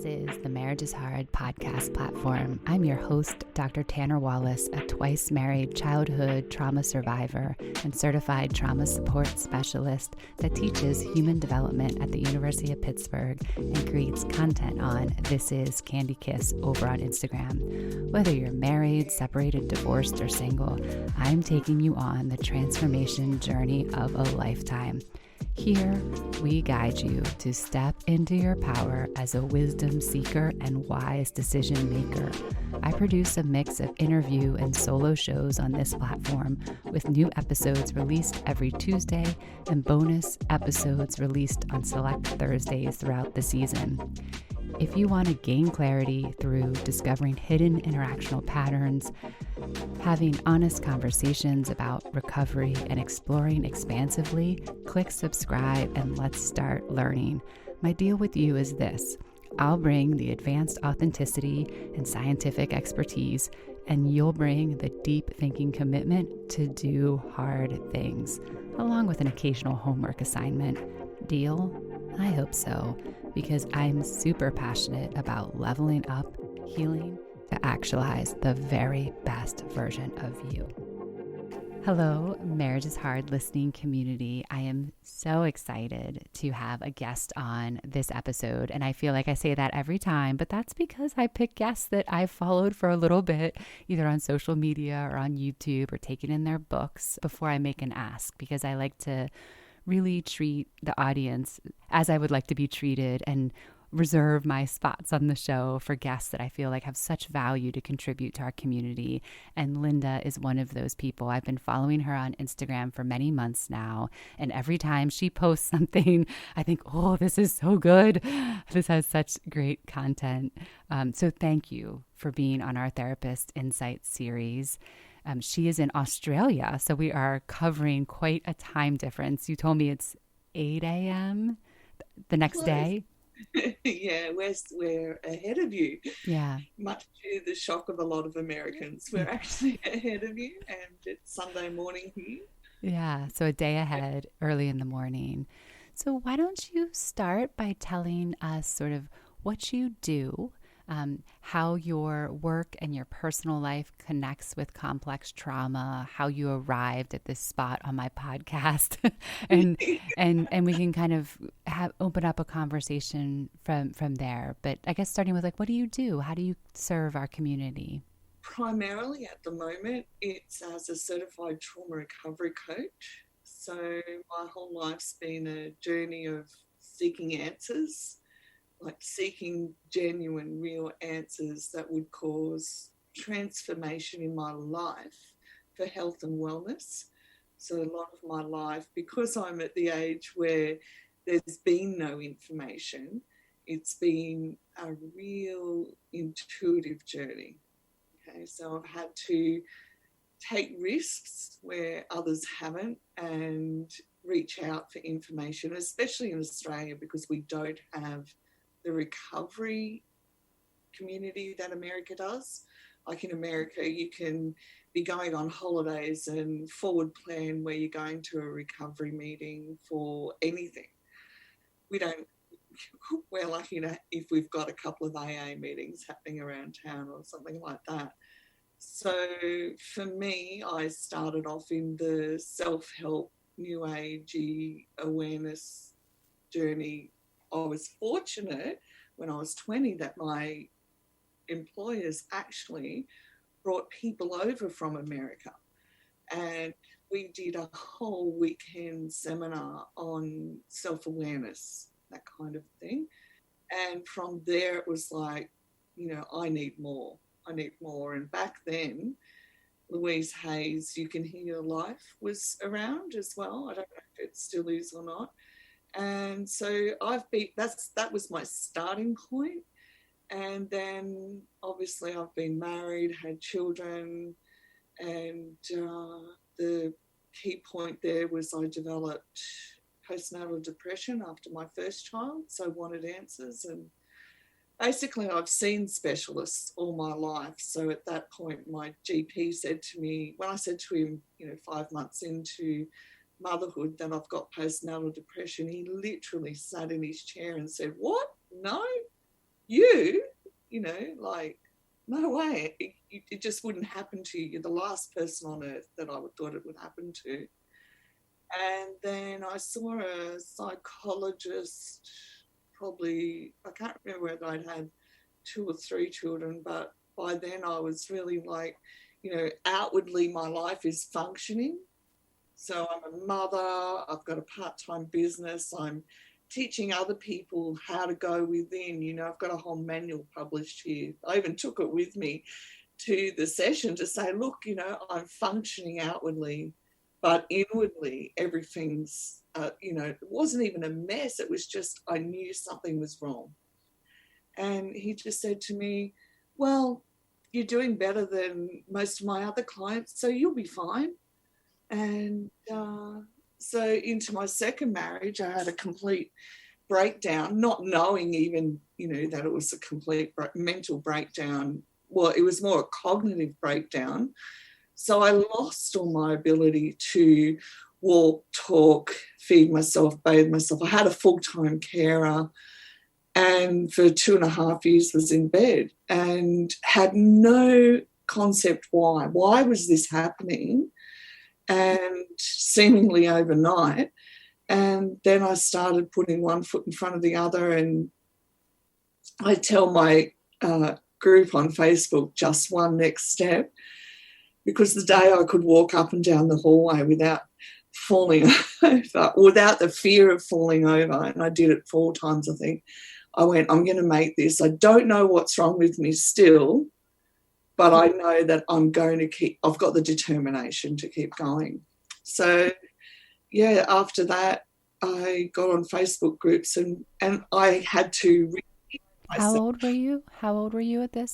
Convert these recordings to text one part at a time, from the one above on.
This is the Marriage is Hard podcast platform. I'm your host, Dr. Tanner Wallace, a twice married childhood trauma survivor and certified trauma support specialist that teaches human development at the University of Pittsburgh and creates content on This Is Candy Kiss over on Instagram. Whether you're married, separated, divorced, or single, I'm taking you on the transformation journey of a lifetime. Here, we guide you to step into your power as a wisdom seeker and wise decision maker. I produce a mix of interview and solo shows on this platform, with new episodes released every Tuesday and bonus episodes released on select Thursdays throughout the season. If you want to gain clarity through discovering hidden interactional patterns, having honest conversations about recovery, and exploring expansively, click subscribe and let's start learning. My deal with you is this: I'll bring the advanced authenticity and scientific expertise, and you'll bring the deep thinking commitment to do hard things, along with an occasional homework assignment. Deal? I hope so, because I'm super passionate about leveling up, healing, to actualize the very best version of you. Hello, Marriage is Hard listening community. I am so excited to have a guest on this episode. And I feel like I say that every time, but that's because I pick guests that I've followed for a little bit, either on social media or on YouTube or taken in their books before I make an ask, because I like to really treat the audience as I would like to be treated and reserve my spots on the show for guests that I feel like have such value to contribute to our community. And Linda is one of those people. I've been following her on Instagram for many months now. And every time she posts something, I think, oh, this is so good. This has such great content. So thank you for being on our Therapist Insights series. She is in Australia, so we are covering quite a time difference. You told me it's 8 a.m. the next day. Yeah, we're ahead of you. Yeah. Much to the shock of a lot of Americans, we're actually ahead of you, and it's Sunday morning here. Yeah, so a day ahead, early in the morning. So why don't you start by telling us sort of what you do, how your work and your personal life connects with complex trauma, how you arrived at this spot on my podcast, and we can kind of open up a conversation from there. But I guess starting with, like, what do you do? How do you serve our community? Primarily at the moment, it's as a certified trauma recovery coach. So my whole life's been a journey of seeking answers, like seeking genuine, real answers that would cause transformation in my life for health and wellness. So a lot of my life, because I'm at the age where there's been no information, it's been a real intuitive journey. Okay, so I've had to take risks where others haven't and reach out for information, especially in Australia, because we don't have the recovery community that America does. Like in America, you can be going on holidays and forward plan where you're going to a recovery meeting for anything. We're lucky if we've got a couple of AA meetings happening around town or something like that. So for me, I started off in the self-help, new agey awareness journey. I was fortunate when I was 20 that my employers actually brought people over from America, and we did a whole weekend seminar on self-awareness, that kind of thing. And from there it was like, I need more. And back then, Louise Hay's You Can Heal Your Life was around as well. I don't know if it still is or not. And so that was my starting point. And then obviously I've been married, had children, and the key point there was I developed postnatal depression after my first child. So I wanted answers, and basically I've seen specialists all my life. So at that point, my GP said to me, when I said to him, 5 months into motherhood, that I've got postnatal depression, he literally sat in his chair and said, "What? No, you know, like, no way, it just wouldn't happen to you. You're the last person on earth that I would thought it would happen to. And then I saw a psychologist, probably, I can't remember whether I'd had 2 or 3 children, but by then I was really like, you know, outwardly my life is functioning. So I'm a mother, I've got a part-time business, I'm teaching other people how to go within, you know, I've got a whole manual published here. I even took it with me to the session to say, look, you know, I'm functioning outwardly, but inwardly everything's, you know, it wasn't even a mess. It was just, I knew something was wrong. And he just said to me, well, you're doing better than most of my other clients, so you'll be fine. And so into my second marriage, I had a complete breakdown, not knowing even, you know, that it was a complete mental breakdown. Well, it was more a cognitive breakdown. So I lost all my ability to walk, talk, feed myself, bathe myself. I had a full-time carer, and for 2.5 years was in bed and had no concept why. Why was this happening? And seemingly overnight. And then I started putting one foot in front of the other, and I tell my group on Facebook, just one next step, because the day I could walk up and down the hallway without falling over, without the fear of falling over, and I did it 4 times, I think, I went, I'm going to make this. I don't know what's wrong with me still, but I know that I'm going to keep, I've got the determination to keep going. So, yeah, after that, I got on Facebook groups and I had to repeat myself. How old were you? How old were you at this?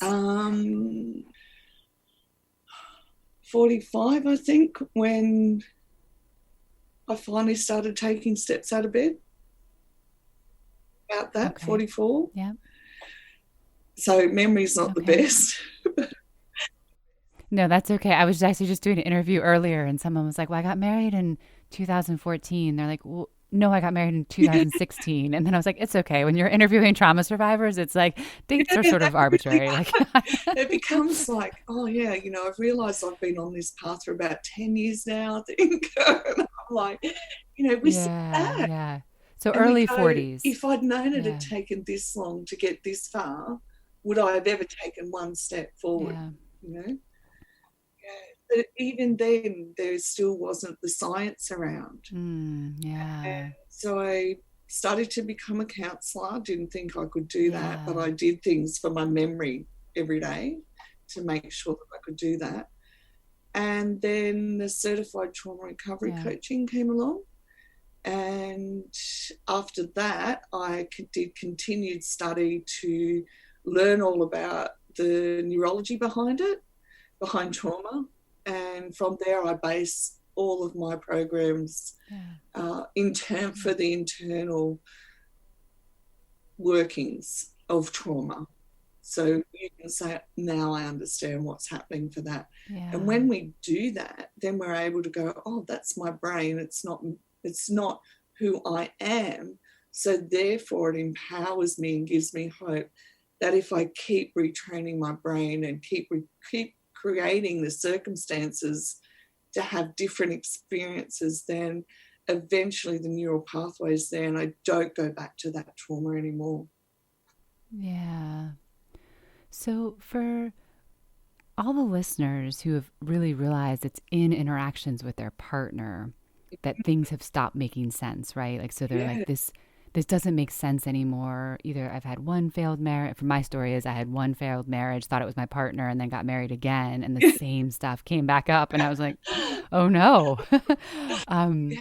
45, I think, when I finally started taking steps out of bed. About that, okay. 44. Yeah. So memory's not the best. No, that's okay. I was actually just doing an interview earlier and someone was like, well, I got married in 2014. They're like, well, no, I got married in 2016. And then I was like, it's okay. When you're interviewing trauma survivors, it's like dates are sort of arbitrary. Like it becomes like, oh yeah, you know, I've realized I've been on this path for about 10 years now, I think. And I'm like, you know, we see that. Yeah. So and early 40s. If I'd known it had taken this long to get this far, would I have ever taken one step forward? Yeah. You know? But even then, there still wasn't the science around. And so I started to become a counsellor. Didn't think I could do that, but I did things for my memory every day to make sure that I could do that. And then the certified trauma recovery coaching came along. And after that, I did continued study to learn all about the neurology behind it, behind trauma. And from there, I base all of my programs for the internal workings of trauma. So you can say, now I understand what's happening for that. Yeah. And when we do that, then we're able to go, oh, that's my brain. It's not who I am. So therefore, it empowers me and gives me hope that if I keep retraining my brain and keep creating the circumstances to have different experiences, then eventually the neural pathways there, and I don't go back to that trauma anymore. Yeah. So for all the listeners who have really realized it's in interactions with their partner that things have stopped making sense, right? Like, so they're like, this doesn't make sense anymore. Either I've had one failed marriage. For my story is I had one failed marriage, thought it was my partner, and then got married again, and the same stuff came back up, and I was like, oh no. And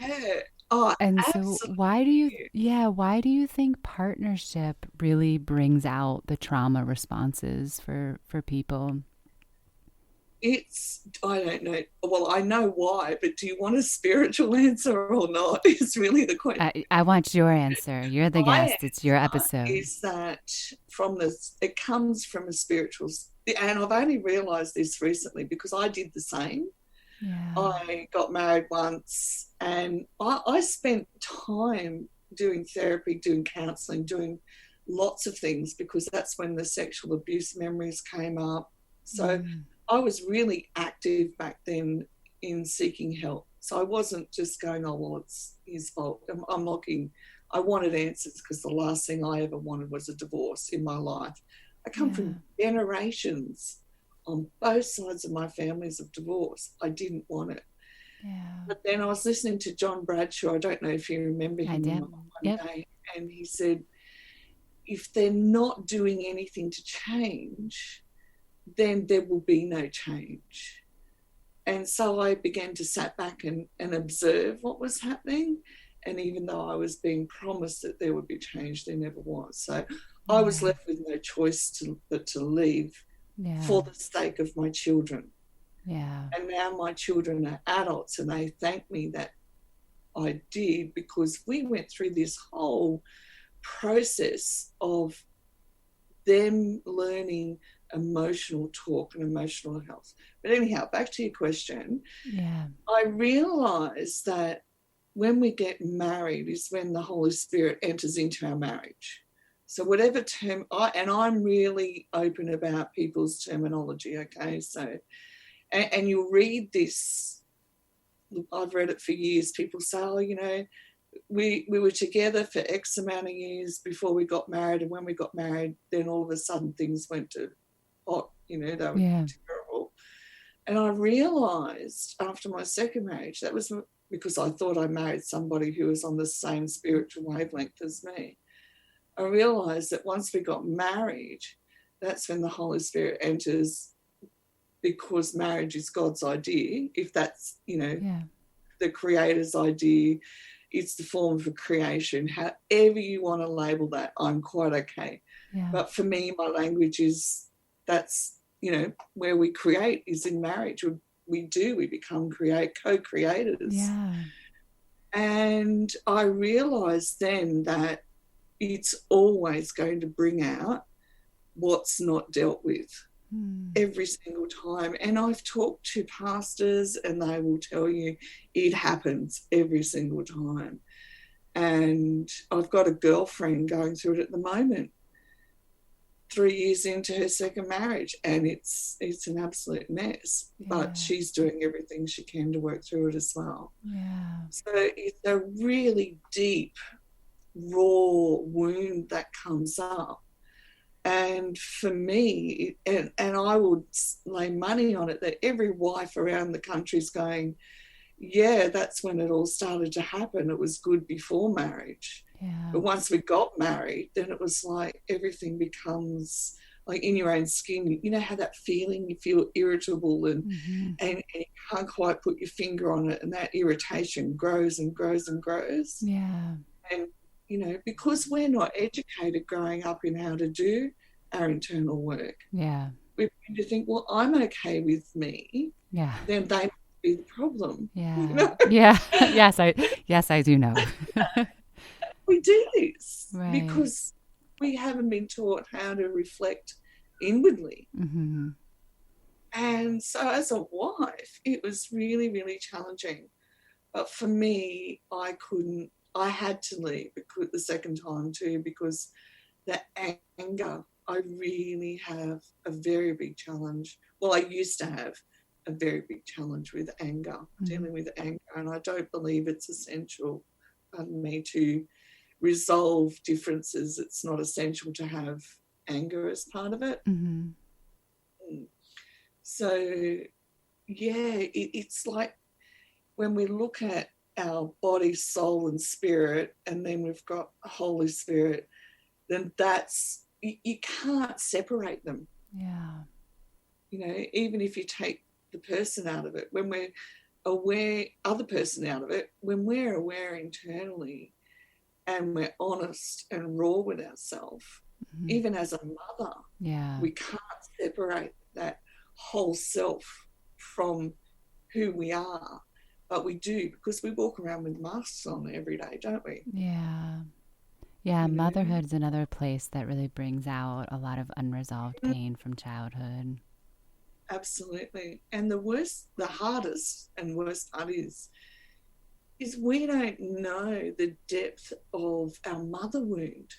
absolutely. So why do you think partnership really brings out the trauma responses for people? I don't know. Well, I know why, but do you want a spiritual answer or not? Is really the question. I want your answer. You're the guest. It's your episode. Is that it comes from a spiritual, and I've only realized this recently because I did the same. Yeah. I got married once, and I spent time doing therapy, doing counselling, doing lots of things, because that's when the sexual abuse memories came up. So I was really active back then in seeking help. So I wasn't just going, oh, well, it's his fault. I wanted answers, because the last thing I ever wanted was a divorce in my life. I come from generations on both sides of my families of divorce. I didn't want it. But then I was listening to John Bradshaw. I don't know if you remember him. One day, and he said, if they're not doing anything to change, then there will be no change. And so I began to sit back and observe what was happening. And even though I was being promised that there would be change, there never was. So I was left with no choice but to leave for the sake of my children. And now my children are adults, and they thank me that I did, because we went through this whole process of them learning emotional talk and emotional health. But anyhow, back to your question. I realised that when we get married is when the Holy Spirit enters into our marriage. So whatever term, I'm really open about people's terminology, okay? So, and you'll read this, I've read it for years, people say, oh, you know, we were together for X amount of years before we got married, and when we got married, then all of a sudden things went to pot, you know, they were terrible. And I realised after my second marriage, that was because I thought I married somebody who was on the same spiritual wavelength as me. I realised that once we got married, that's when the Holy Spirit enters, because marriage is God's idea. If that's, you know, the Creator's idea, it's the form of a creation. However you want to label that, I'm quite okay. But for me, my language is, that's, you know, where we create is in marriage. We become co-creators. And I realised then that it's always going to bring out what's not dealt with every single time. And I've talked to pastors, and they will tell you it happens every single time. And I've got a girlfriend going through it at the moment, 3 years into her second marriage, and it's an absolute mess. But she's doing everything she can to work through it as well. So it's a really deep, raw wound that comes up. And for me, and I would lay money on it, that every wife around the country is going, yeah, that's when it all started to happen. It was good before marriage. But once we got married, then it was like everything becomes like in your own skin. You know how that feeling, you feel irritable and you can't quite put your finger on it, and that irritation grows and grows and grows. And, you know, because we're not educated growing up in how to do our internal work, we begin to think, well, I'm okay with me, then they must be the problem. You know? Yes, I do know. We do this because we haven't been taught how to reflect inwardly. And so as a wife, it was really, really challenging. But for me, I had to leave the second time too, because the anger, I really have a very big challenge. Well, I used to have a very big challenge with anger, dealing with anger, and I don't believe it's essential, pardon me, to resolve differences. It's not essential to have anger as part of it. So, it's like when we look at our body, soul and spirit, and then we've got Holy Spirit, then that's, you can't separate them. You know, even if you take the person out of it, when we're aware, other person out of it, when we're aware internally and we're honest and raw with ourselves, even as a mother, we can't separate that whole self from who we are. But we do, because we walk around with masks on every day, don't we? Motherhood is another place that really brings out a lot of unresolved pain from childhood. Absolutely. And the hardest and worst part is we don't know the depth of our mother wound.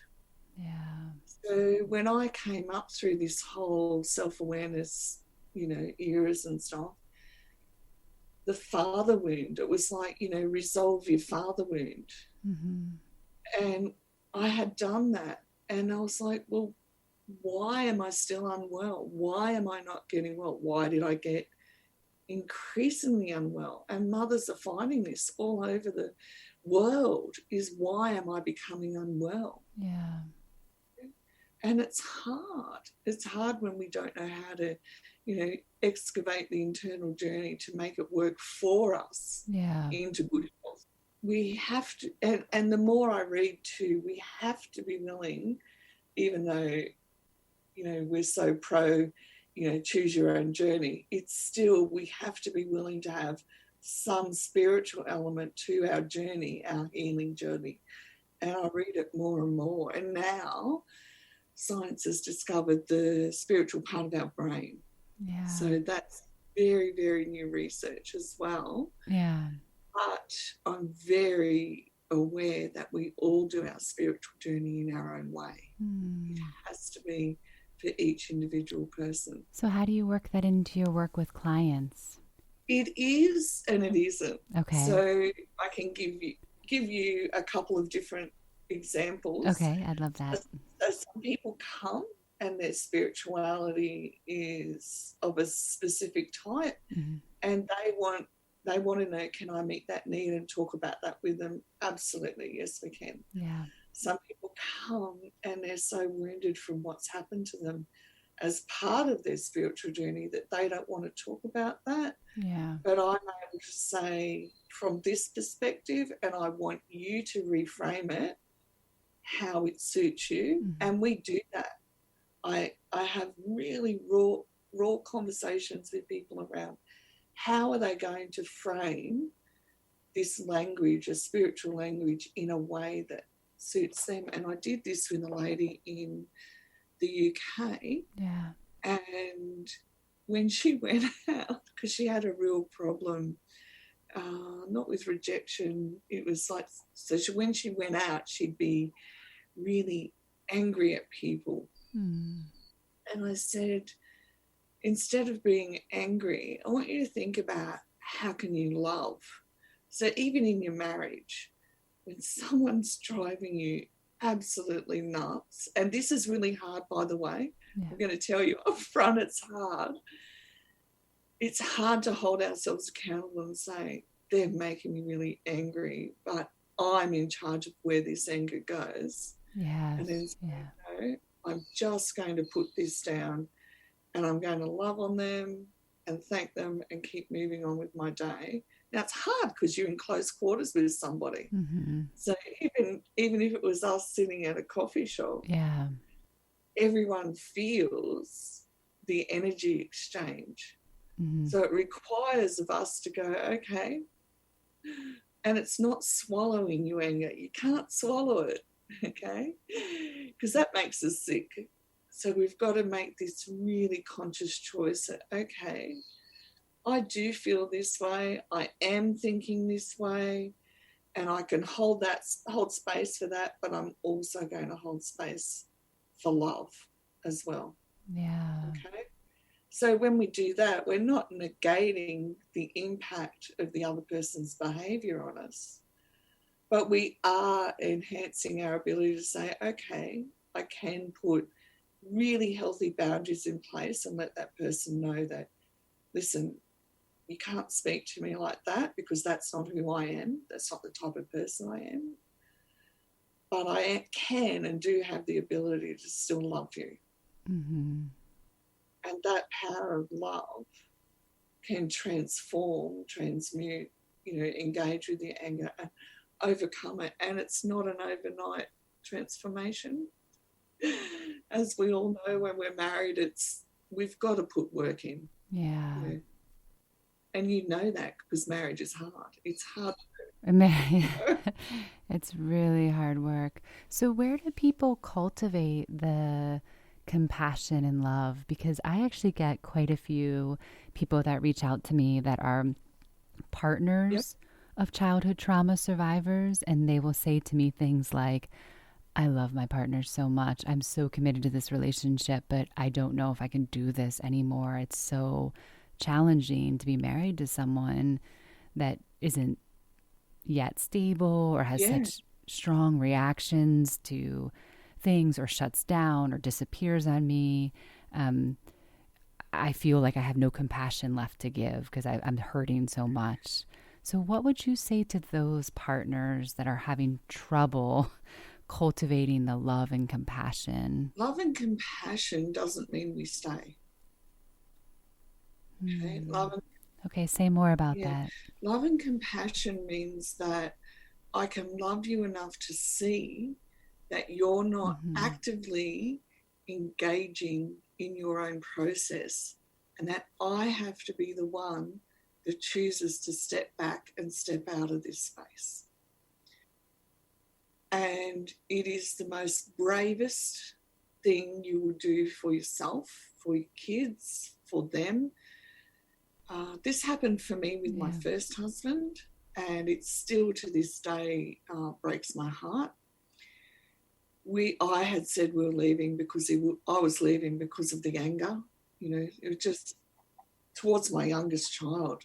Yeah. So when I came up through this whole self-awareness, eras and stuff, the father wound, it was like, resolve your father wound. Mm-hmm. And I had done that. And I was like, well, why am I still unwell? Why am I not getting well? Why did I get increasingly unwell? And mothers are finding this all over the world, is why am I becoming unwell? Yeah. And it's hard. It's hard when we don't know how to, excavate the internal journey to make it work for us into good health. We have to, and the more I read too, we have to be willing, even though, we're so pro, choose your own journey, it's still, we have to be willing to have some spiritual element to our journey, our healing journey. And I read it more and more. And now science has discovered the spiritual part of our brain. Yeah. So that's very, very new research as well. Yeah. But I'm very aware that we all do our spiritual journey in our own way. It has to be for each individual person. So how do you work that into your work with clients? It is and it isn't. Okay. So I can give you a couple of different examples. Okay, I'd love that. So some people come and their spirituality is of a specific type, and they want to know, can I meet that need and talk about that with them? Absolutely, yes, we can. Yeah. Some people come and they're so wounded from what's happened to them as part of their spiritual journey that they don't want to talk about that. Yeah. But I'm able to say from this perspective, and I want you to reframe it how it suits you. And we do that. I have really raw conversations with people around how are they going to frame this language, a spiritual language, in a way that suits them. And I did this with a lady in the UK. Yeah. And when she went out, because she had a real problem, not with rejection, it was like, when she went out, she'd be really angry at people. And I said, instead of being angry, I want you to think about how can you love. So even in your marriage, when someone's driving you absolutely nuts, and this is really hard, by the way, I'm going to tell you up front, it's hard. It's hard to hold ourselves accountable and say, they're making me really angry, but I'm in charge of where this anger goes. Yes. And then no, I'm just going to put this down and I'm going to love on them and thank them and keep moving on with my day. Now, it's hard because you're in close quarters with somebody. So even if it was us sitting at a coffee shop, everyone feels the energy exchange. So it requires of us to go, okay, and it's not swallowing your anger. You can't swallow it, okay, because that makes us sick. So we've got to make this really conscious choice that, okay, I do feel this way, I am thinking this way, and I can hold space for that, but I'm also going to hold space for love as well. Yeah. Okay. So when we do that, we're not negating the impact of the other person's behaviour on us, but we are enhancing our ability to say, okay, I can put really healthy boundaries in place and let that person know that, listen, you can't speak to me like that because that's not who I am. That's not the type of person I am. But I can and do have the ability to still love you. And that power of love can transform, transmute, engage with the anger and overcome it. And it's not an overnight transformation. As we all know, when we're married, we've got to put work in. Yeah. And you know that because marriage is hard. It's hard. It's really hard work. So where do people cultivate the compassion and love? Because I actually get quite a few people that reach out to me that are partners of childhood trauma survivors, and they will say to me things like, I love my partner so much. I'm so committed to this relationship, but I don't know if I can do this anymore. It's so challenging to be married to someone that isn't yet stable or has Yeah. such strong reactions to things or shuts down or disappears on me. I feel like I have no compassion left to give because I'm hurting so much. So what would you say to those partners that are having trouble cultivating the love and compassion? Love and compassion doesn't mean we stay. Okay, Okay, say more about yeah, that. love and compassion means that I can love you enough to see that you're not actively engaging in your own process, and that I have to be the one that chooses to step back and step out of this space. And it is the most bravest thing you will do for yourself, for your kids, for them. This happened for me with my first husband, and it still to this day breaks my heart. I had said we were leaving because I was leaving because of the anger. You know, it was just towards my youngest child,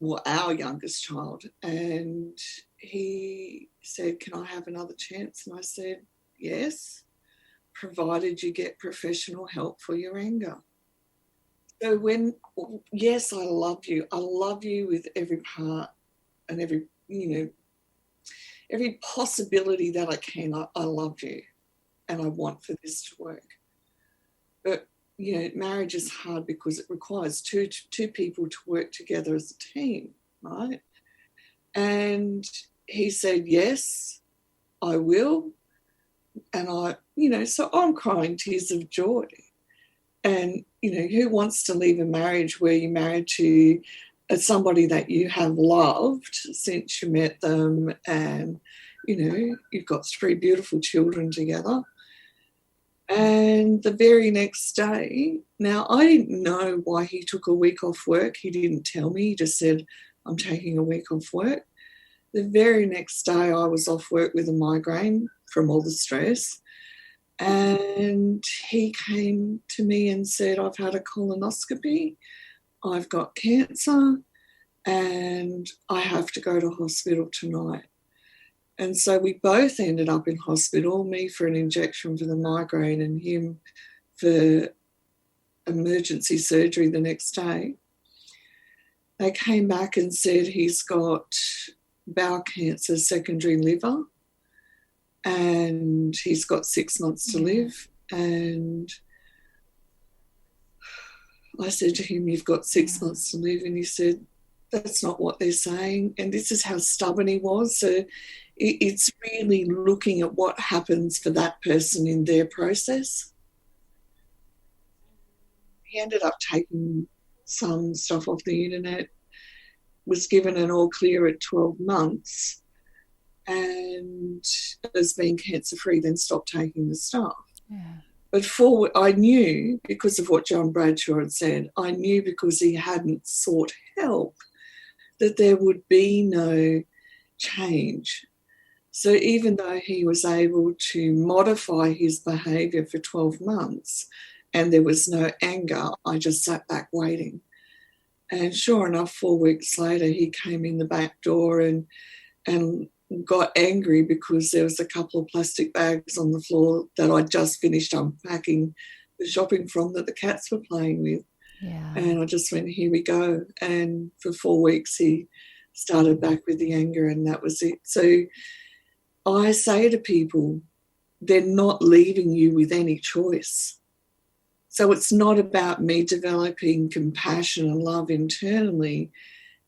or our youngest child. And he said, "Can I have another chance?" And I said, "Yes, provided you get professional help for your anger." So yes, I love you. I love you with every part and every possibility that I can. I love you, and I want for this to work. But marriage is hard because it requires two people to work together as a team, right? And he said, "Yes, I will." And so I'm crying tears of joy. And, who wants to leave a marriage where you're married to somebody that you have loved since you met them, and, you've got 3 beautiful children together. And the very next day, now I didn't know why he took a week off work. He didn't tell me. He just said, "I'm taking a week off work." The very next day I was off work with a migraine from all the stress. And he came to me and said, "I've had a colonoscopy, I've got cancer, and I have to go to hospital tonight." And so we both ended up in hospital, me for an injection for the migraine and him for emergency surgery the next day. They came back and said he's got bowel cancer, secondary liver, and he's got 6 months to live. And I said to him, "You've got 6 months to live." And he said, "That's not what they're saying." And this is how stubborn he was. So it's really looking at what happens for that person in their process. He ended up taking some stuff off the internet, was given an all clear at 12 months, and as being cancer-free, then stopped taking the stuff. Yeah. But I knew, because of what John Bradshaw had said, I knew because he hadn't sought help, that there would be no change. So even though he was able to modify his behaviour for 12 months and there was no anger, I just sat back waiting. And sure enough, 4 weeks later, he came in the back door and got angry because there was a couple of plastic bags on the floor that I'd just finished unpacking the shopping from that the cats were playing with. Yeah. And I just went, "Here we go." And for 4 weeks, he started back with the anger, and that was it. So I say to people, they're not leaving you with any choice. So it's not about me developing compassion and love internally.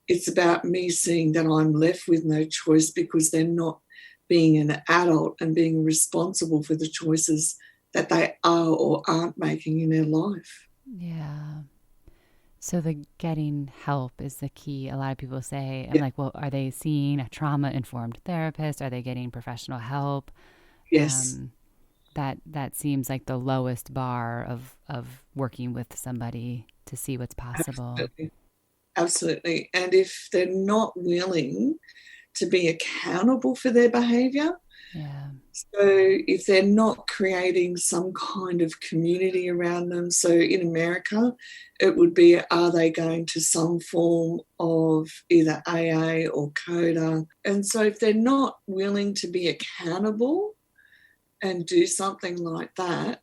It's about me seeing that I'm left with no choice because they're not being an adult and being responsible for the choices that they are or aren't making in their life. Yeah. So the getting help is the key. A lot of people say, I'm like, well, are they seeing a trauma-informed therapist? Are they getting professional help? Yes. That seems like the lowest bar of working with somebody to see what's possible. Absolutely. And if they're not willing to be accountable for their behaviour, Yeah. So if they're not creating some kind of community around them, so in America, it would be, are they going to some form of either AA or CODA? And so if they're not willing to be accountable and do something like that,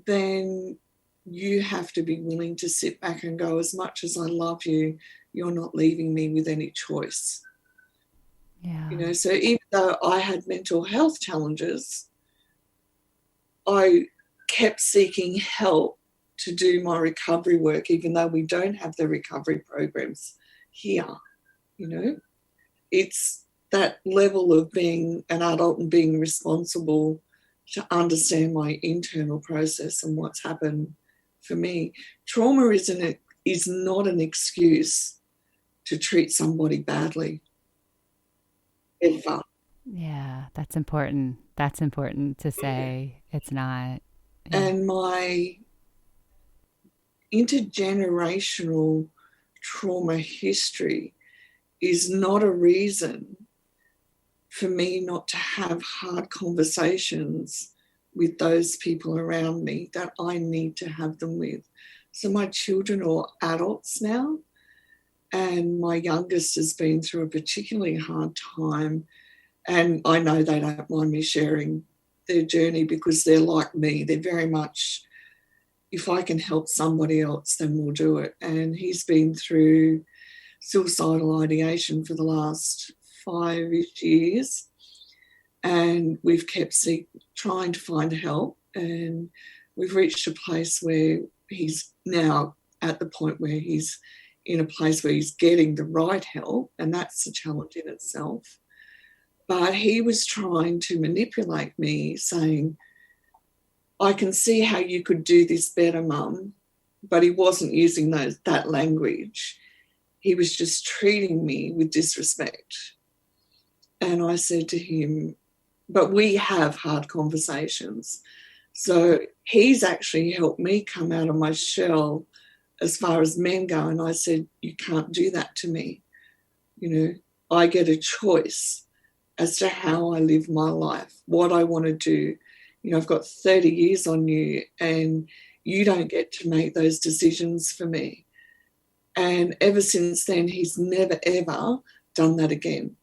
then you have to be willing to sit back and go, as much as I love you, you're not leaving me with any choice. Yeah. So even though I had mental health challenges, I kept seeking help to do my recovery work, even though we don't have the recovery programs here. It's that level of being an adult and being responsible to understand my internal process and what's happened for me. Trauma is not an excuse to treat somebody badly, ever. Yeah, that's important. That's important to say. It's not. Yeah. And my intergenerational trauma history is not a reason for me not to have hard conversations with those people around me that I need to have them with. So my children are adults now, and my youngest has been through a particularly hard time, and I know they don't mind me sharing their journey because they're like me. They're very much, if I can help somebody else, then we'll do it. And he's been through suicidal ideation for the last 5-ish years, and we've kept trying to find help, and we've reached a place where he's now at the point where he's in a place where he's getting the right help, and that's a challenge in itself. But he was trying to manipulate me, saying, I can see how you could do this better, Mum. But he wasn't using that language. He was just treating me with disrespect. And I said to him, but we have hard conversations. So he's actually helped me come out of my shell as far as men go. And I said, you can't do that to me. I get a choice as to how I live my life, what I want to do. I've got 30 years on you, and you don't get to make those decisions for me. And ever since then, he's never, ever done that again.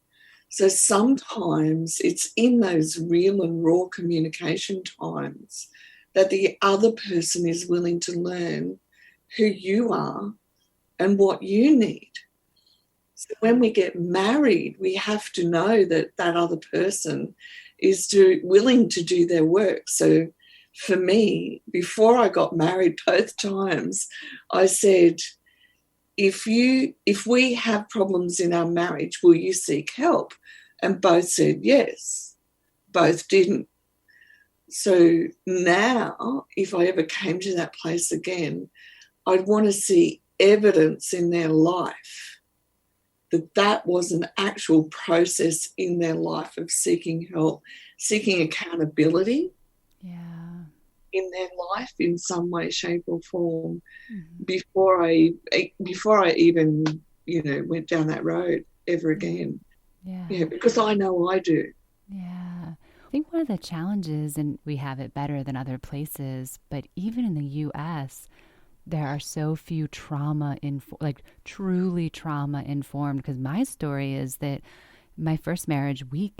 So sometimes it's in those real and raw communication times that the other person is willing to learn who you are and what you need. So when we get married, we have to know that that other person is willing to do their work. So for me, before I got married both times, I said, if we have problems in our marriage, will you seek help? And both said yes. Both didn't. So now, if I ever came to that place again, I'd want to see evidence in their life that was an actual process in their life of seeking help, seeking accountability. Yeah. In their life in some way, shape or form, before I even, went down that road ever again. Yeah, because I know I do. Yeah. I think one of the challenges, and we have it better than other places, but even in the U.S., there are so few truly trauma informed, because my story is that my first marriage, we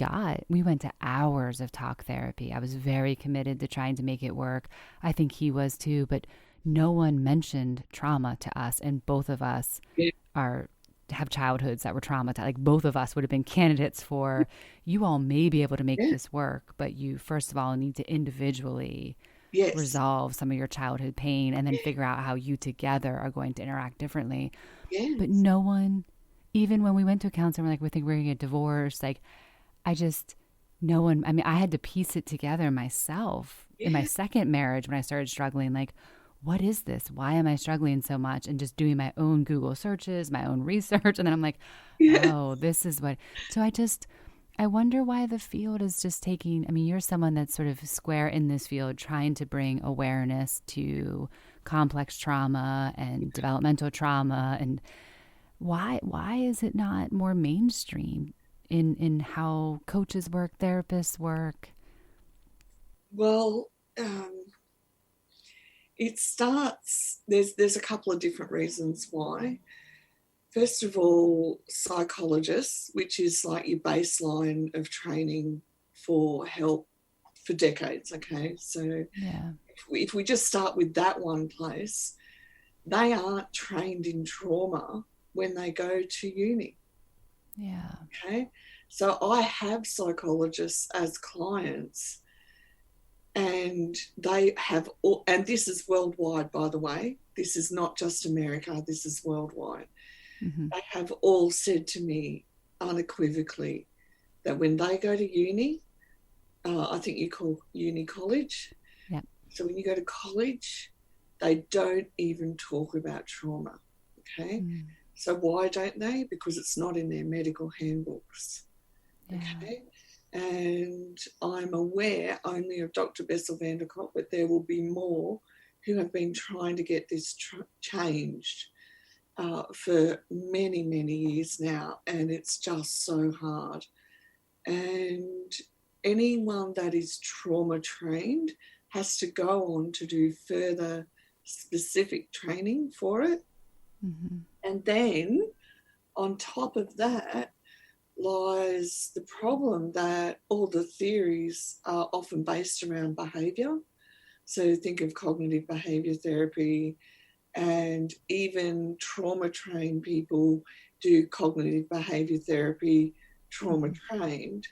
went to hours of talk therapy. I was very committed to trying to make it work. I think he was too, but no one mentioned trauma to us. And both of us have childhoods that were traumatized. Like both of us would have been candidates for, you all may be able to make this work, but you first of all need to individually resolve some of your childhood pain and then figure out how you together are going to interact differently. But no one, even when we went to a counselor, we think we're going to get divorced. I had to piece it together myself in my second marriage when I started struggling. What is this? Why am I struggling so much? And just doing my own Google searches, my own research. And then I'm like, oh, this is what. So I wonder why the field is just taking, you're someone that's sort of square in this field, trying to bring awareness to complex trauma and developmental trauma. And why is it not more mainstream in how coaches work, therapists work? Well, it starts, there's a couple of different reasons why. First of all, psychologists, which is like your baseline of training for help for decades, okay? So Yeah. if we just start with that one place, they aren't trained in trauma when they go to uni. Yeah. Okay. So I have psychologists as clients, and they have, and this is worldwide, by the way. This is not just America, this is worldwide. Mm-hmm. They have all said to me unequivocally that when they go to uni, I think you call uni college. Yeah. So when you go to college, they don't even talk about trauma. Okay. Mm. So why don't they? Because it's not in their medical handbooks. Yeah. Okay. And I'm aware only of Dr. Bessel van der Kolk, but there will be more who have been trying to get this changed for many, many years now. And it's just so hard. And anyone that is trauma trained has to go on to do further specific training for it. Mm-hmm. And then on top of that lies the problem that all the theories are often based around behaviour. So think of cognitive behaviour therapy, and even trauma trained people do cognitive behaviour therapy, trauma trained.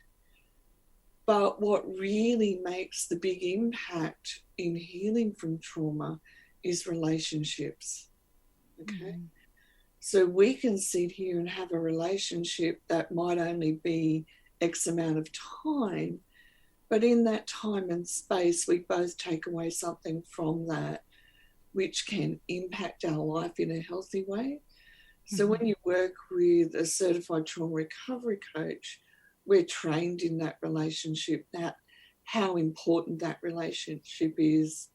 But what really makes the big impact in healing from trauma is relationships. Okay. So we can sit here and have a relationship that might only be X amount of time, but in that time and space, we both take away something from that which can impact our life in a healthy way. So when you work with a certified trauma recovery coach, we're trained in that relationship, that how important that relationship is,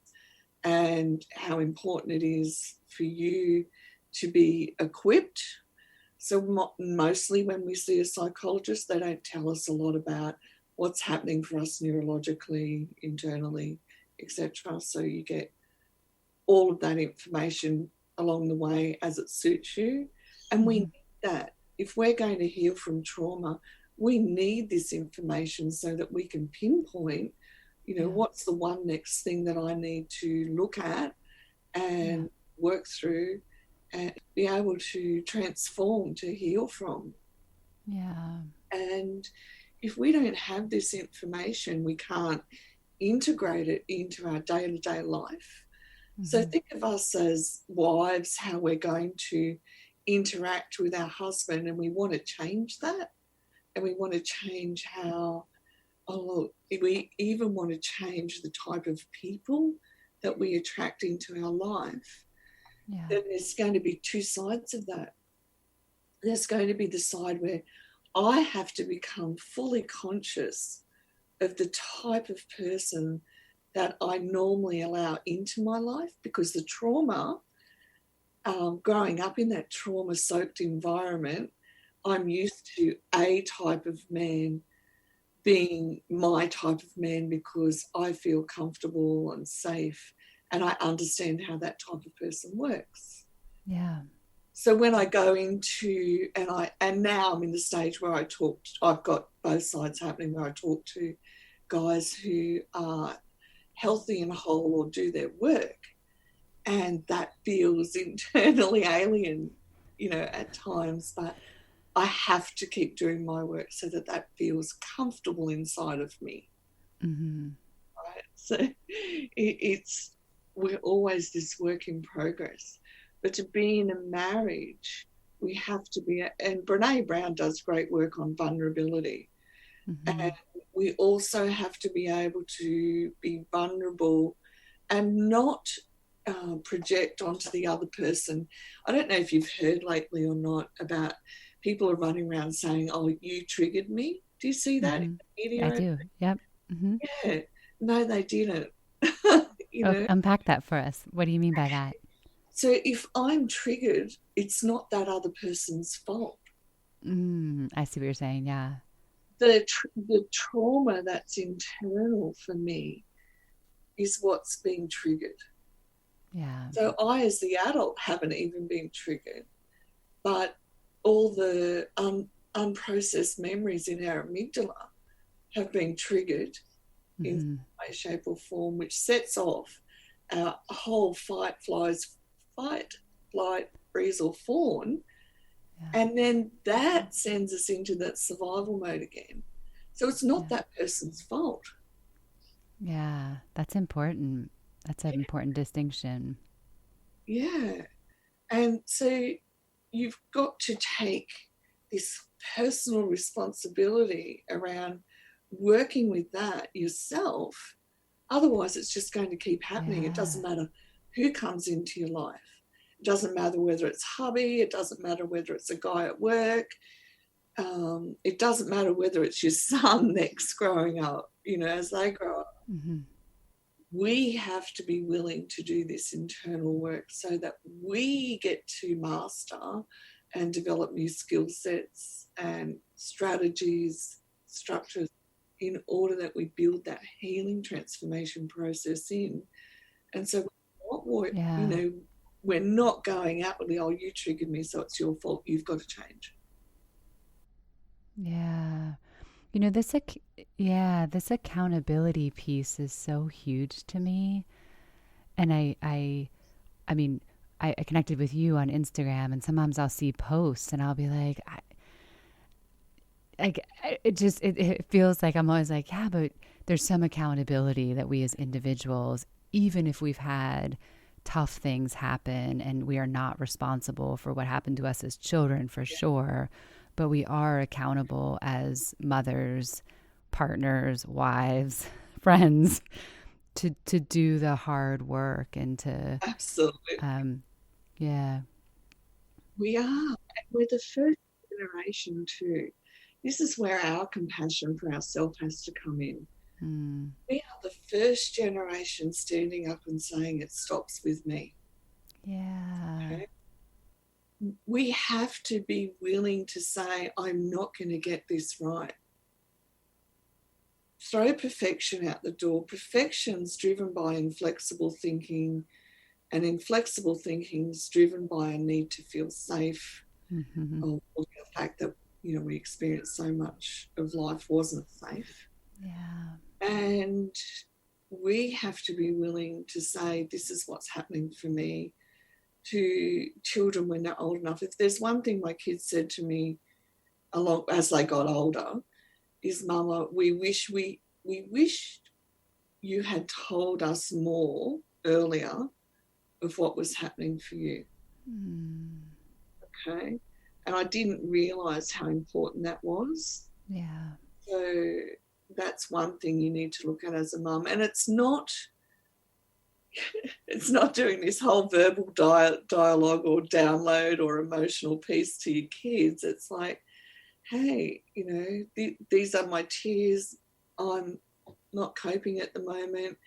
and how important it is for you to be equipped. So mostly when we see a psychologist, they don't tell us a lot about what's happening for us neurologically, internally, etc. So you get all of that information along the way as it suits you. And we need that. If we're going to heal from trauma, we need this information so that we can pinpoint, what's the one next thing that I need to look at and work through and be able to transform, to heal from. Yeah. And if we don't have this information, we can't integrate it into our day-to-day life. So think of us as wives, how we're going to interact with our husband, and we want to change that. And we want to change how, we even want to change the type of people that we attract into our life. Yeah. Then there's going to be two sides of that. There's going to be the side where I have to become fully conscious of the type of person that I normally allow into my life, because the trauma, growing up in that trauma-soaked environment, I'm used to a type of man being my type of man because I feel comfortable and safe and I understand how that type of person works. Yeah. So when I go into, and now I'm in the stage where I've got both sides happening, where I talk to guys who are healthy and whole or do their work, and that feels internally alien, at times, but I have to keep doing my work so that that feels comfortable inside of me. Right? So we're always this work in progress. But to be in a marriage, we have to be, and Brene Brown does great work on vulnerability. And we also have to be able to be vulnerable and not project onto the other person. I don't know if you've heard lately or not about people are running around saying, "Oh, you triggered me." Do you see that in the media? I do. Yep. Yeah. No, they didn't. Unpack that for us. What do you mean by that? So if I'm triggered, it's not that other person's fault. I see what you're saying. Yeah. the trauma that's internal for me is what's being triggered. Yeah. So I, as the adult, haven't even been triggered, but all the unprocessed memories in our amygdala have been triggered in some way, shape or form, which sets off our whole fight, flight, freeze or fawn. Yeah. And then that sends us into that survival mode again. So it's not that person's fault. Yeah, that's important. That's an important distinction. Yeah. And so you've got to take this personal responsibility around working with that yourself. Otherwise, it's just going to keep happening. It doesn't matter who comes into your life. It doesn't matter whether it's hubby. It doesn't matter whether it's a guy at work. It doesn't matter whether it's your son next growing up, as they grow up. Mm-hmm. We have to be willing to do this internal work so that we get to master and develop new skill sets and strategies, structures, in order that we build that healing transformation process in. And so we're not going outwardly, oh, you triggered me, so it's your fault, you've got to change. Yeah. This accountability piece is so huge to me. And I connected with you on Instagram, and sometimes I'll see posts and I'll be like, it feels like I'm always like, yeah, but there's some accountability that we as individuals, even if we've had tough things happen and we are not responsible for what happened to us as children for sure, but we are accountable as mothers, partners, wives, friends, to do the hard work and to absolutely we are. We're the first generation too. This is where our compassion for ourselves has to come in. We are the first generation standing up and saying it stops with me. Okay? We have to be willing to say, I'm not going to get this right. Throw perfection out the door. Perfection's driven by inflexible thinking, and inflexible thinking's driven by a need to feel safe, or the fact that we experienced so much of life wasn't safe. Yeah. And we have to be willing to say, this is what's happening for me, to children when they're old enough. If there's one thing my kids said to me as they got older, is, Mama, we wished you had told us more earlier of what was happening for you. Okay. And I didn't realise how important that was. Yeah. So that's one thing you need to look at as a mum. And it's not doing this whole verbal dialogue or download or emotional piece to your kids. It's like, hey, these are my tears. I'm not coping at the moment.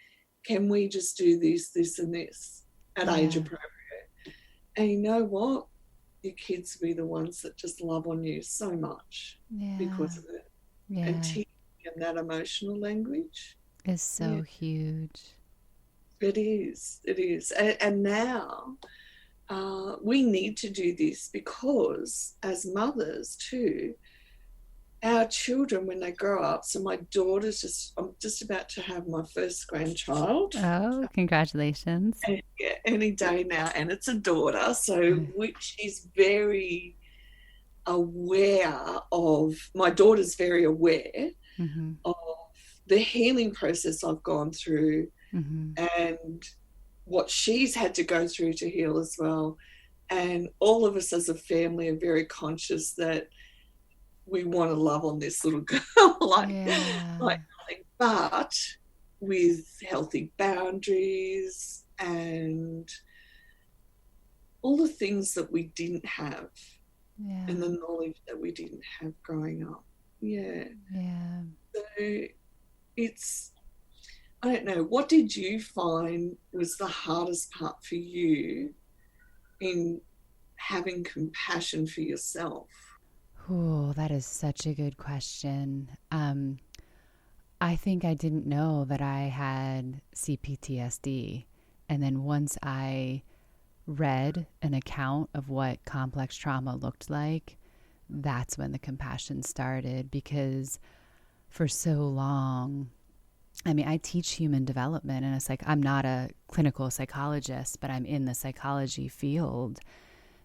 Can we just do this and this at age appropriate? And you know what? Your kids will be the ones that just love on you so much because of it. Yeah. And teaching them that emotional language is so huge. It is. And now we need to do this because as mothers too, our children, when they grow up, so my daughter's I'm just about to have my first grandchild. Oh, congratulations. And, any day now. And it's a daughter, so which is very aware of, my daughter's very aware of the healing process I've gone through and what she's had to go through to heal as well. And all of us as a family are very conscious that we want to love on this little girl like nothing, but with healthy boundaries and all the things that we didn't have and the knowledge that we didn't have growing up. So it's, I don't know, what did you find was the hardest part for you in having compassion for yourself? Oh, that is such a good question. I think I didn't know that I had CPTSD. And then once I read an account of what complex trauma looked like, that's when the compassion started. Because for so long, I mean, I teach human development, and it's like I'm not a clinical psychologist, but I'm in the psychology field.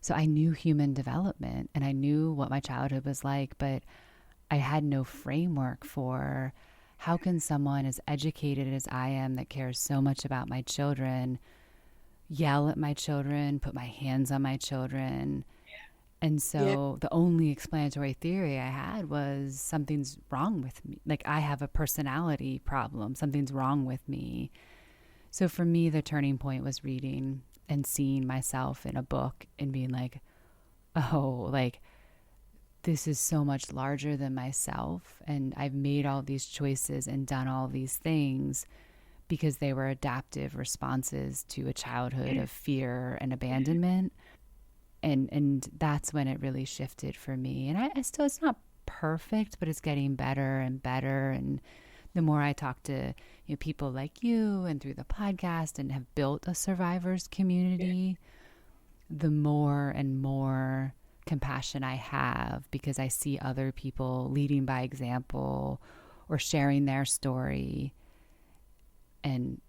So I knew human development and I knew what my childhood was like, but I had no framework for how can someone as educated as I am that cares so much about my children yell at my children, put my hands on my children. And Yeah, so the only explanatory theory I had was something's wrong with me. Like I have a personality problem, something's wrong with me. So for me, the turning point was reading and seeing myself in a book and being like, oh, like this is so much larger than myself. And I've made all these choices and done all these things because they were adaptive responses to a childhood of fear and abandonment. And that's when it really shifted for me. And I still, it's not perfect, but it's getting better and better. And the more I talk to people like you and through the podcast and have built a survivors community, the more and more compassion I have because I see other people leading by example or sharing their story. And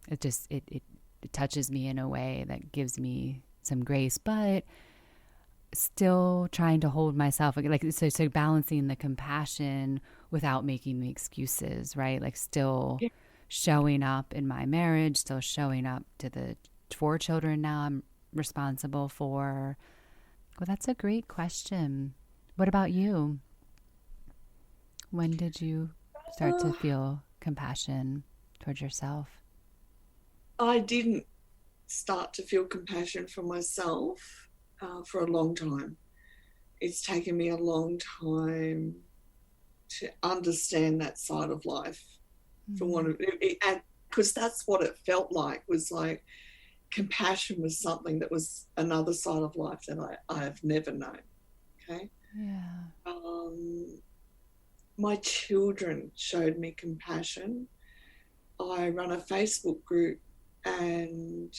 it just, it touches me in a way that gives me some grace, but still trying to hold myself like so balancing the compassion without making the excuses, right? Like still showing up in my marriage, still showing up to the 4 children now I'm responsible for. Well, that's a great question. What about you? When did you start to feel compassion towards yourself? I didn't start to feel compassion for myself for a long time. It's taken me a long time to understand that side of life, for one of it, because that's what it felt like. Was like compassion was something that was another side of life that I've never known. Okay. Yeah. My children showed me compassion. I run a Facebook group, and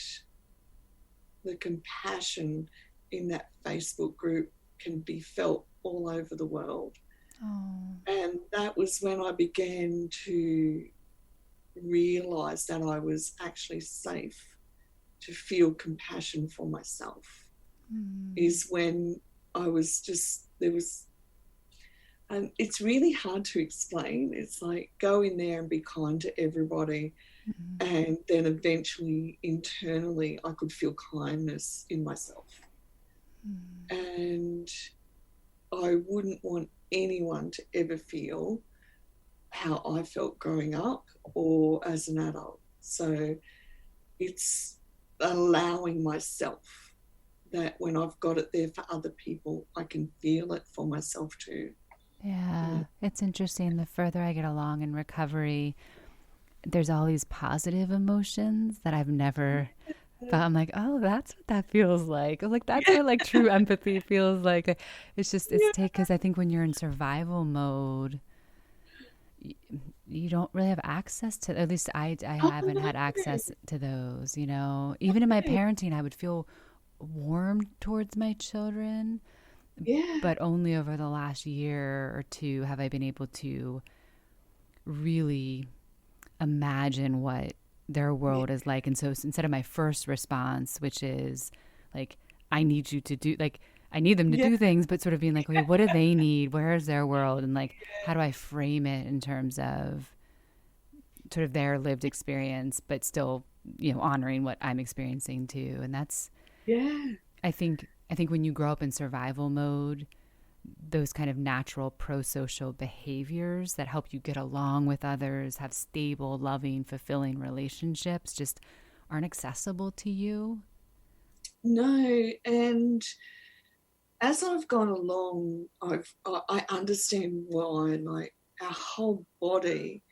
the compassion in that Facebook group can be felt all over the world. Oh. And that was when I began to realize that I was actually safe to feel compassion for myself. Is when I was just, there was, and it's really hard to explain. It's like go in there and be kind to everybody. And then eventually, internally, I could feel kindness in myself. And I wouldn't want anyone to ever feel how I felt growing up or as an adult. So it's allowing myself that when I've got it there for other people, I can feel it for myself too. Yeah. It's interesting. The further I get along in recovery, there's all these positive emotions that I've never felt. I'm like, oh, that's what that feels like. I'm like, that's what like true empathy feels like. It's just, it's take, because I think when you're in survival mode, you don't really have access to, at least I haven't had access to those, even in my parenting, I would feel warm towards my children, but only over the last year or two have I been able to really imagine what their world is like. And so instead of my first response, which is like, I need you to do, like, I need them to do things, but sort of being like, okay, what do they need? Where is their world? And like, how do I frame it in terms of sort of their lived experience, but still, honoring what I'm experiencing too. And that's, I think when you grow up in survival mode, those kind of natural pro-social behaviors that help you get along with others, have stable, loving, fulfilling relationships just aren't accessible to you. No, and as I've gone along, I understand why, like our whole body,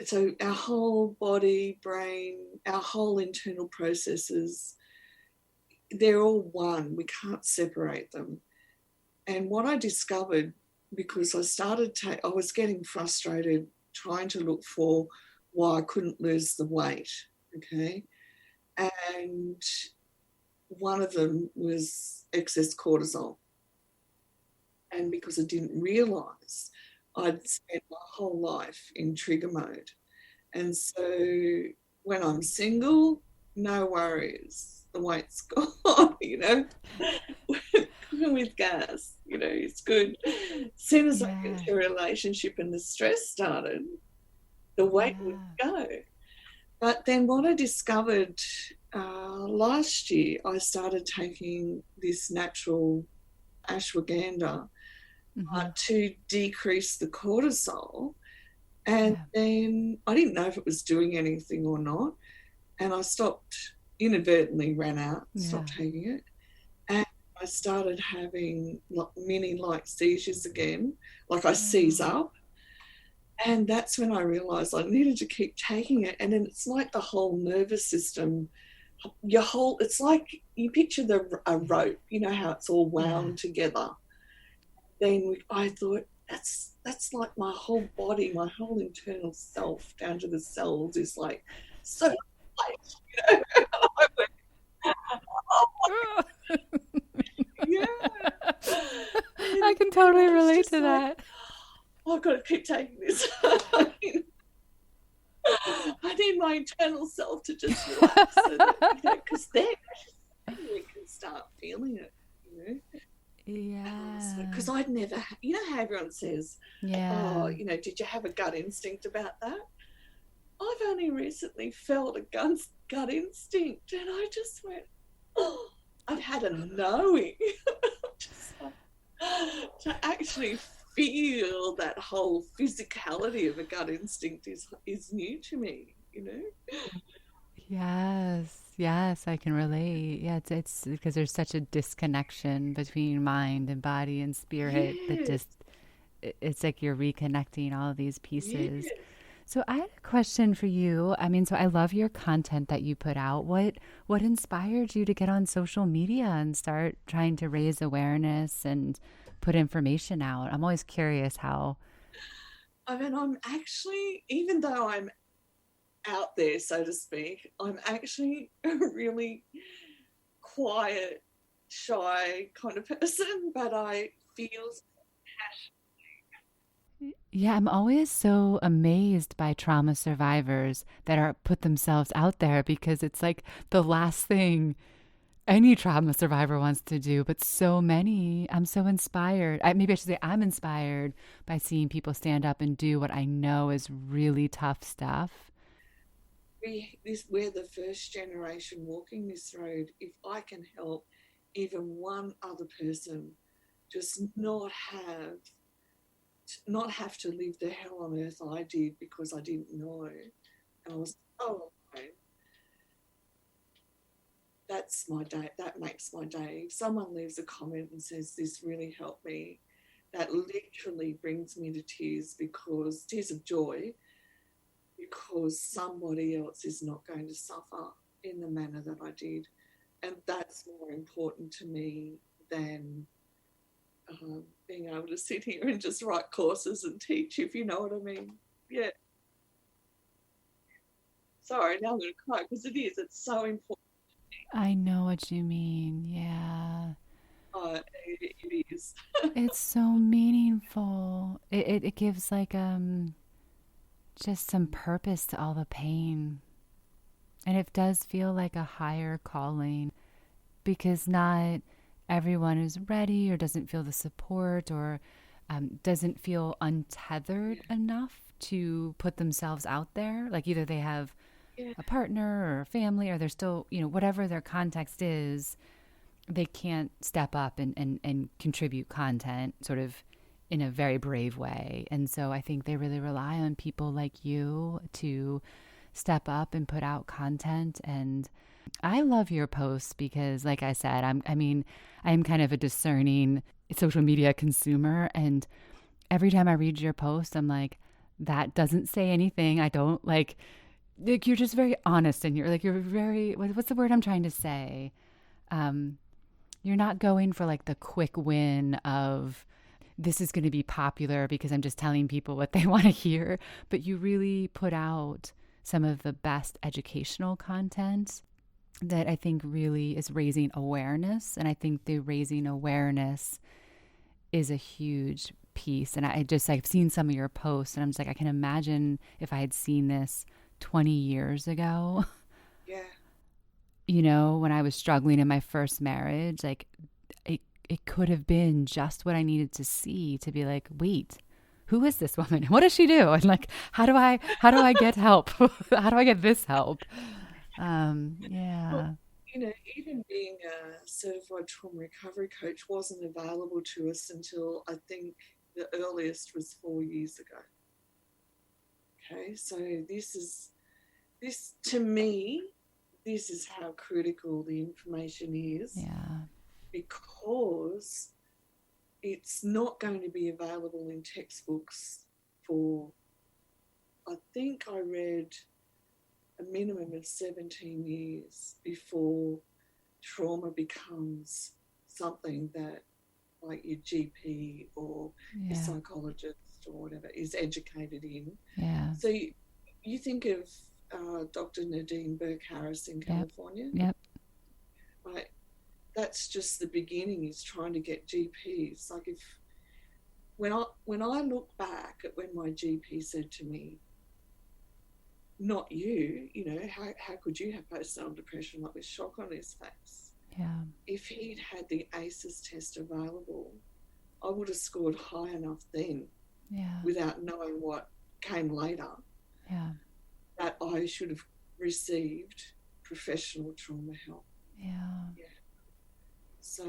so our whole body, brain, our whole internal processes, they're all one. We can't separate them. And what I discovered, because I was getting frustrated trying to look for why I couldn't lose the weight, okay? And one of them was excess cortisol. And because I didn't realise I'd spent my whole life in trigger mode. And so when I'm single, no worries, the weight's gone, you know. With gas, you know, it's good. As soon as I get into a relationship and the stress started, the weight would go. But then what I discovered last year, I started taking this natural ashwagandha to decrease the cortisol. And then I didn't know if it was doing anything or not. And I inadvertently ran out, stopped taking it. And I started having mini seizures again, like I seize up. And that's when I realised I needed to keep taking it. And then it's like the whole nervous system, it's like you picture a rope, you know how it's all wound together. Then I thought, that's like my whole body, my whole internal self down to the cells is like so light, you know. I went, oh yeah. I can totally relate to that. I've got to keep taking this. I need my internal self to just relax, because then we can start feeling it, you know. Yeah. Because I'd never, you know how everyone says, oh, you know, did you have a gut instinct about that? I've only recently felt a gut instinct, and I just went, oh, I've had a knowing. Just like, to actually feel that whole physicality of a gut instinct is new to me, you know? Yes, I can relate. Yeah, it's because there's such a disconnection between mind and body and spirit that just, it's like you're reconnecting all of these pieces. Yes. So I had a question for you. I mean, so I love your content that you put out. What inspired you to get on social media and start trying to raise awareness and put information out? I'm always curious how. I mean, I'm actually, even though I'm out there, so to speak, I'm actually a really quiet, shy kind of person, but I feel passionate. Yeah, I'm always so amazed by trauma survivors that are put themselves out there, because it's like the last thing any trauma survivor wants to do, but so many. I'm so inspired. Maybe I should say I'm inspired by seeing people stand up and do what I know is really tough stuff. We're the first generation walking this road. If I can help even one other person just not have to live the hell on earth I did because I didn't know, and I was so alone, that's my day. That makes my day. If someone leaves a comment and says this really helped me, that literally brings me to tears of joy, because somebody else is not going to suffer in the manner that I did. And that's more important to me than being able to sit here and just write courses and teach, if you know what I mean. Yeah. Sorry, now I'm going to cry, because it's so important. I know what you mean. Yeah. It is. It's so meaningful. It gives like just some purpose to all the pain. And it does feel like a higher calling, because not everyone is ready or doesn't feel the support or doesn't feel untethered enough to put themselves out there. Like either they have a partner or a family, or they're still, whatever their context is, they can't step up and contribute content sort of in a very brave way. And so I think they really rely on people like you to step up and put out content. And I love your posts because, like I said, I'm kind of a discerning social media consumer. And every time I read your post, I'm like, that doesn't say anything. I don't like you're just very honest, and you're very, what's the word I'm trying to say? You're not going for like the quick win of this is going to be popular because I'm just telling people what they want to hear, but you really put out some of the best educational content that I think really is raising awareness. And I think the raising awareness is a huge piece. And I've seen some of your posts and I'm just like, I can imagine if I had seen this 20 years ago. Yeah. You know, when I was struggling in my first marriage, like it could have been just what I needed to see to be like, wait, who is this woman? What does she do? And like, how do I get help? How do I get this help? Yeah. Well, even being a certified trauma recovery coach wasn't available to us until I think the earliest was 4 years ago. Okay, so this to me, this is how critical the information is. Yeah. Because it's not going to be available in textbooks for, I think I read a minimum of 17 years before trauma becomes something that like your GP or your psychologist or whatever is educated in. Yeah. So you think of Dr. Nadine Burke-Harris in California. Yep. Right. That's just the beginning, is trying to get GPs. Like when I look back at when my GP said to me, not you, how could you have postnatal depression, like with shock on his face? Yeah. If he'd had the ACEs test available, I would have scored high enough then, without knowing what came later, that I should have received professional trauma help. Yeah. So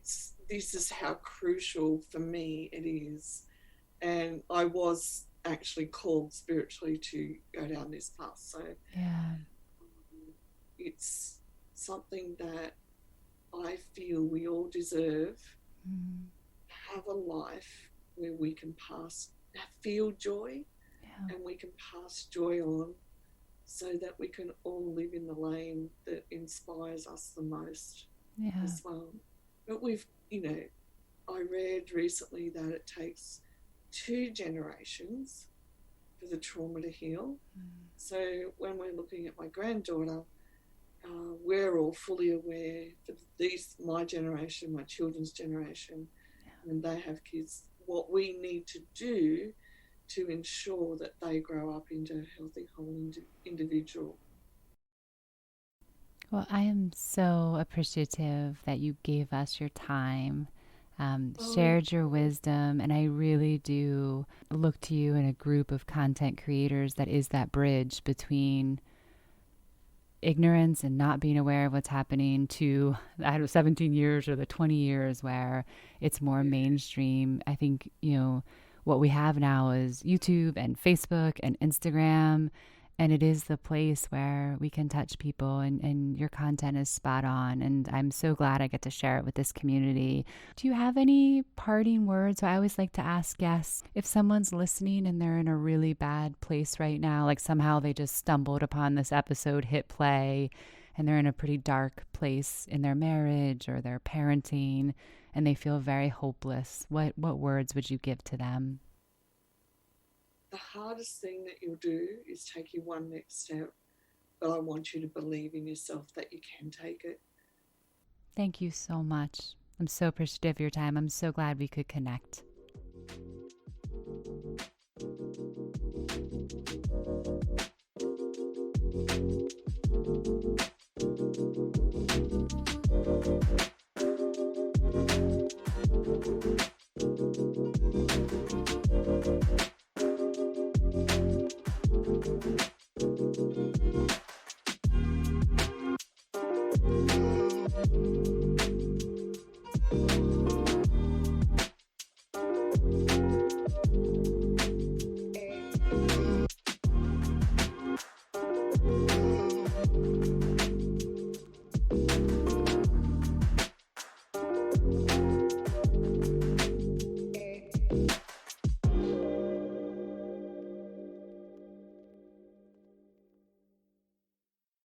this is how crucial for me it is. And I was actually called spiritually to go down this path. So it's something that I feel we all deserve, have a life where we can feel joy and we can pass joy on, so that we can all live in the lane that inspires us the most as well. But I read recently that it takes 2 generations for the trauma to heal. So when we're looking at my granddaughter, we're all fully aware that my generation, my children's generation, when they have kids, what we need to do to ensure that they grow up into a healthy, whole individual. Well, I am so appreciative that you gave us your time, shared your wisdom, and I really do look to you in a group of content creators that is that bridge between ignorance and not being aware of what's happening to, 17 years or the 20 years where it's more mainstream. I think, what we have now is YouTube and Facebook and Instagram, and it is the place where we can touch people, and your content is spot on. And I'm so glad I get to share it with this community. Do you have any parting words? So I always like to ask guests, if someone's listening and they're in a really bad place right now, like somehow they just stumbled upon this episode, hit play, and they're in a pretty dark place in their marriage or their parenting, and they feel very hopeless, what words would you give to them? The hardest thing that you'll do is take your one next step, but I want you to believe in yourself that you can take it. Thank you so much. I'm so appreciative of your time. I'm so glad we could connect.